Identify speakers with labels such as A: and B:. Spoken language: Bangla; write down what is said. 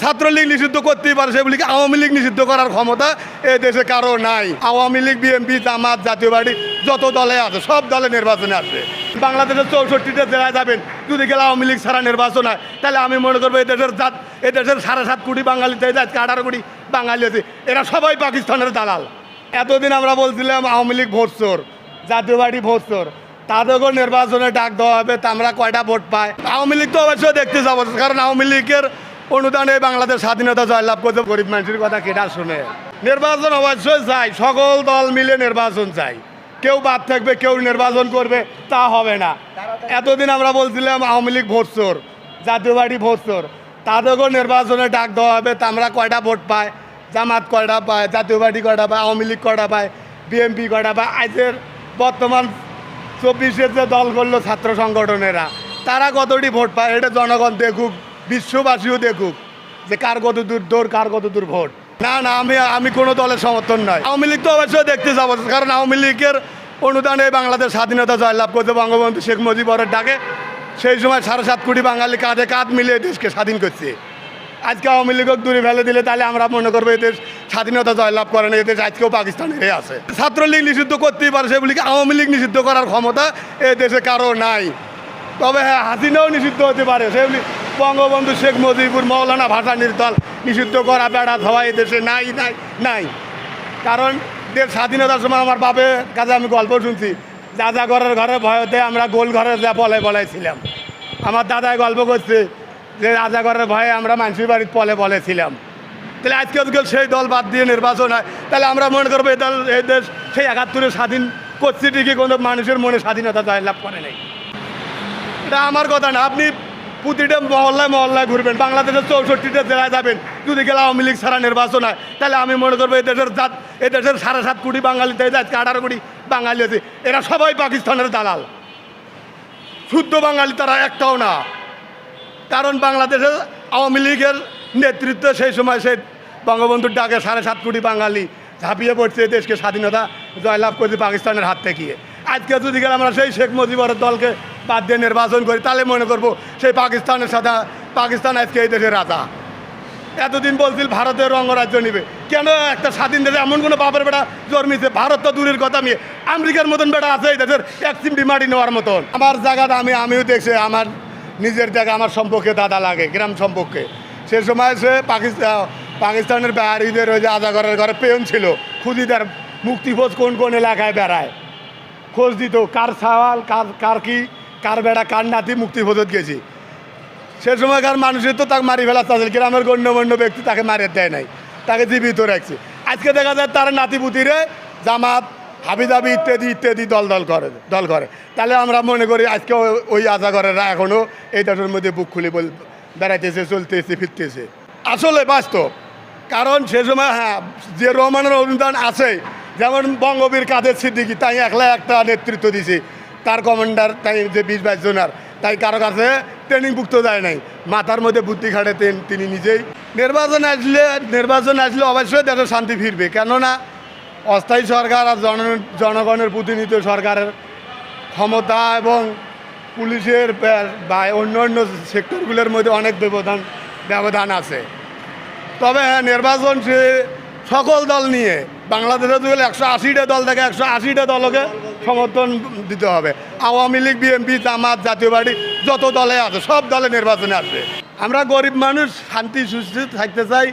A: ছাত্রলীগ নিষিদ্ধ করতেই পারে, সেগুলিকে আওয়ামী লীগ নিষিদ্ধ করার ক্ষমতা এই দেশে কারো নাই। আওয়ামী লীগ, বিএনপি, জামাত, জাতীয় পার্টি যত দলে আছে সব দলে নির্বাচনে আসবে। বাংলাদেশের 64টা জেলায় যাবেন, যদি গেলে আওয়ামী লীগ ছাড়া নির্বাচন হয়, তাহলে আমি মনে করবো এই দেশের 7.5 কোটি বাঙালি থেকে আজকে 18 কোটি বাঙালি আছে, এরা সবাই পাকিস্তানের দালাল। এতদিন আমরা বলছিলাম আওয়ামী লীগ ভোট চোর, জাতীয় পার্টি ভোট চোর, তাদেরকেও নির্বাচনে ডাক দেওয়া হবে, তা আমরা কয়টা ভোট পাই। আওয়ামী লীগ তো অবশ্যই দেখতে যাবো, কারণ আওয়ামী লীগের অনুদানে বাংলাদেশ স্বাধীনতা জয়লাভ করতে গরিব মানুষের কথা কেটা শুনে। নির্বাচন অবশ্যই চাই, সকল দল মিলে নির্বাচন চাই, কেউ বাদ থাকবে কেউ নির্বাচন করবে তা হবে না। এতদিন আমরা বলছিলাম আওয়ামী লীগ ভোট চোর, জাতীয় পার্টি ভোট চোর, তাদেরকেও নির্বাচনে ডাক দেওয়া হবে, তা আমরা কয়টা ভোট পাই, জামাত কয়টা পায়, জাতীয় পার্টি কয়টা পায়, আওয়ামী লীগ কয়টা পায়, বিএনপি কয়টা পায়। আজকের বর্তমান 24-এর যে দল করলো ছাত্র সংগঠনেরা, তারা কতটি ভোট পায় এটা জনগণ দেখুক, বিশ্ববাসীও দেখুক যে কার কত দূর দৌড়, কার কত দূর ভোট। না না, আমি কোনো দলের সমর্থন নয়। আওয়ামী লীগ তো অবশ্যই দেখতে যাবো, কারণ আওয়ামী লীগের অনুদানে বাংলাদেশ স্বাধীনতা জয়লাভ করতে বঙ্গবন্ধু শেখ মুজিবুরের ডাকে সেই সময় 7.5 কোটি বাঙালি কাঁধে কাঁধ মিলিয়ে দেশকে স্বাধীন করছে। আজকে আওয়ামী লীগকে দূরে ফেলে দিলে তাহলে আমরা মনে করবো এদেশ স্বাধীনতা জয়লাভ করে না, এদেশ আজকেও পাকিস্তানের আছে। ছাত্রলীগ নিষিদ্ধ করতেই পারে, সেগুলিকে আওয়ামী লীগ নিষিদ্ধ করার ক্ষমতা এই দেশে কারো নাই। তবে হ্যাঁ, হাসিনাও নিষিদ্ধ হতে পারে, সেগুলি বঙ্গবন্ধু শেখ মুজিবুর, মৌলানা ভাসানীর দল নিষিদ্ধ করা বেড়া ধোয়া এই দেশে নাই নাই নাই। কারণ দেশ স্বাধীনতার সময় আমার বাপের কাছে আমি গল্প শুনছি, রাজাঘরের ঘরে ভয়তে আমরা গোল ঘরে যা বলেছিলাম। আমার দাদাই গল্প করছে যে রাজাঘরের ভয়ে আমরা মানুষের বাড়ির বলেছিলাম। তাহলে আজকে সেই দল বাদ দিয়ে নির্বাচন হয়, তাহলে আমরা মনে করবো এই দেশ সেই 71-এ স্বাধীন করছে ঠিকই, কোনো মানুষের মনে স্বাধীনতা জয়লাভ করে নাই। এটা আমার কথা না, আপনি প্রতিটা মহল্লায় মহল্লায় ঘুরবেন, বাংলাদেশের 64টা জেলায় যাবেন, যদি গেলে আওয়ামী লীগ ছাড়া নির্বাচন হয়, তাহলে আমি মনে করবো এই দেশের 7.5 কোটি বাঙালি থেকে আজকে 18 কোটি বাঙালি আছে, এরা সবাই পাকিস্তানের দালাল। শুদ্ধ বাঙালি তারা একটাও না। কারণ বাংলাদেশের আওয়ামী লীগের নেতৃত্বে সেই সময় সেই বঙ্গবন্ধুর ডাকে 7.5 কোটি বাঙালি ঝাঁপিয়ে পড়ছে, দেশকে স্বাধীনতা জয়লাভ করছে পাকিস্তানের হাত থেকে। আজকে যদি গেলে আমরা সেই শেখ মুজিবুরের দলকে বাদ দিয়ে নির্বাচন করি, তাহলে মনে করবো সেই পাকিস্তানের সাথে পাকিস্তান আজকে এই দেশের রাজা। এতদিন বলছিল ভারতের অঙ্গরাজ্য নিবে, কেন একটা স্বাধীন দেশে এমন কোনো বাপের বেটা জন্মিছে? ভারত তো দূরের কথা, নিয়ে আমেরিকার মতন বেটা আছে এই দেশের এক চিমটি মাটি নেওয়ার মতন। আমার জায়গাটা আমিও দেখছি, আমার নিজের জায়গা, আমার সম্পর্কে দাদা লাগে গ্রাম সম্পর্কে। সে সময় সে পাকিস্তানের বাহারিদের ওই যে আজাঘরের ঘরে পেয়ন ছিল, খুদিদার মুক্তিপোষ কোন কোন এলাকায় বেড়ায় খোঁজ দিত, কার সওয়াল কার কি কার বেড়া কার নাতি মুক্তিপোষত গেছি। সে সময়কার মানুষের তো তাকে মারি ফেলা চাচ্ছিল, গ্রামের গণ্যমান্য ব্যক্তি তাকে মারিয়ে দেয় নাই, তাকে জীবিত রাখছে। আজকে দেখা যায় তার নাতিপুতিরে জামাত, হাবিজাবি ইত্যাদি ইত্যাদি দল করে। তাহলে আমরা মনে করি আজকে ওই আজাঘরেরা এখনও এই দেশের মধ্যে বুক খুলে বেড়াইতেছে, চলতেছে, ফিরতেছে। আসলে বাস্তব, কারণ সে সময় হ্যাঁ যে রহমানের অনুদান আছে, যেমন বঙ্গবীর কাদের সিদ্দিকী, তাই একলা একটা নেতৃত্ব দিছে, তার কমান্ডার তাই যে 20-22 জনার, তাই কারো কাছে ট্রেনিংভুক্ত যায় নাই, মাথার মধ্যে বুদ্ধি খাটাতেন তিনি নিজেই। নির্বাচন আসলে অবশ্যই দেশের শান্তি ফিরবে, কেননা অস্থায়ী সরকার আর জনগণের প্রতিনিধিত্ব সরকারের ক্ষমতা এবং পুলিশের বা অন্য সেক্টরগুলোর মধ্যে অনেক ব্যবধান আছে। তবে হ্যাঁ, নির্বাচন সে সকল দল নিয়ে, বাংলাদেশে যদি 180টা দল থাকে 180টা দলকে সমর্থন দিতে হবে। আওয়ামী লীগ, বিএনপি, জামাত, জাতীয় পার্টি যত দলে আছে সব দলে নির্বাচনে আসবে। আমরা গরিব মানুষ শান্তি সুস্থ থাকতে চাই।